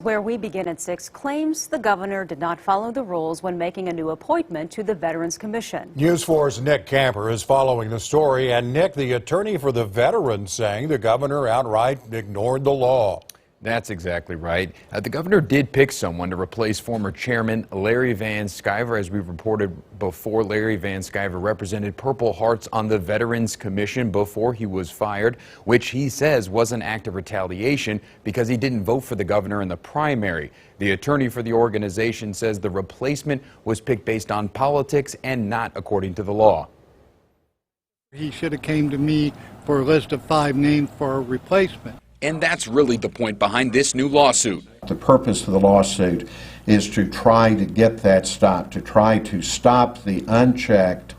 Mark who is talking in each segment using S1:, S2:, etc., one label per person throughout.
S1: Where we begin at 6 claims the governor did not follow the rules when making a new appointment to the Veterans Commission.
S2: News 4's Nick Camper is following the story, and Nick, the attorney for the veterans, saying the governor outright ignored the law.
S3: That's exactly right. The governor did pick someone to replace former chairman Larry Van Sciver. As we reported before, Larry Van Sciver represented Purple Hearts on the Veterans Commission before he was fired, which he says was an act of retaliation because he didn't vote for the governor in the primary. The attorney for the organization says the replacement was picked based on politics and not according to the law.
S4: He should have came to me for a list of 5 names for a replacement.
S3: And that's really the point behind this new lawsuit.
S5: The purpose of the lawsuit is to try to get that stopped, to try to stop the unchecked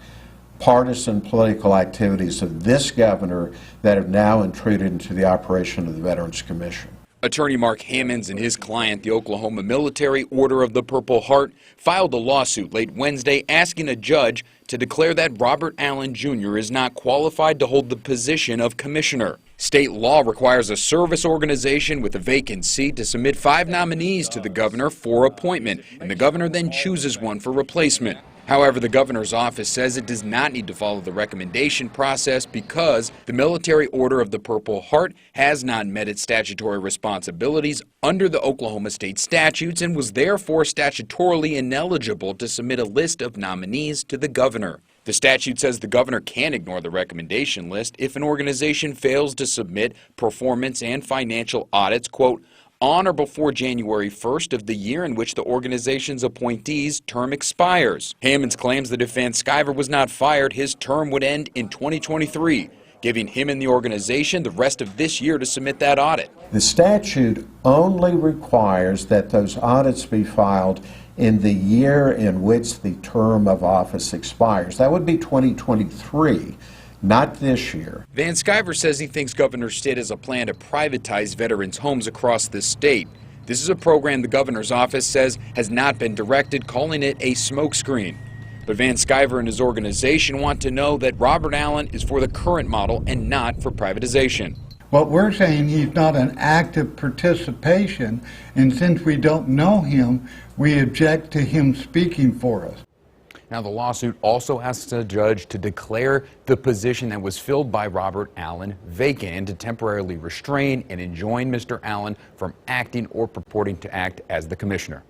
S5: partisan political activities of this governor that have now intruded into the operation of the Veterans Commission.
S3: Attorney Mark Hammonds and his client, the Oklahoma Military Order of the Purple Heart, filed a lawsuit late Wednesday asking a judge to declare that Robert Allen Jr. is not qualified to hold the position of commissioner. State law requires a service organization with a vacant seat to submit 5 nominees to the governor for appointment, and the governor then chooses one for replacement. However, the governor's office says it does not need to follow the recommendation process because the Military Order of the Purple Heart has not met its statutory responsibilities under the Oklahoma state statutes and was therefore statutorily ineligible to submit a list of nominees to the governor. The statute says the governor can ignore the recommendation list if an organization fails to submit performance and financial audits, quote, on or before January 1st of the year in which the organization's appointee's term expires. Hammonds claims that if Van Sciver was not fired, his term would end in 2023, giving him and the organization the rest of this year to submit that audit.
S5: The statute only requires that those audits be filed in the year in which the term of office expires. That would be 2023. Not this year.
S3: Van Sciver says he thinks Governor Stitt has a plan to privatize veterans' homes across the state. This is a program the governor's office says has not been directed, calling it a smokescreen. But Van Sciver and his organization want to know that Robert Allen is for the current model and not for privatization.
S4: What we're saying, he's not an active participation, and since we don't know him, we object to him speaking for us.
S3: Now, the lawsuit also asks a judge to declare the position that was filled by Robert Allen vacant and to temporarily restrain and enjoin Mr. Allen from acting or purporting to act as the commissioner.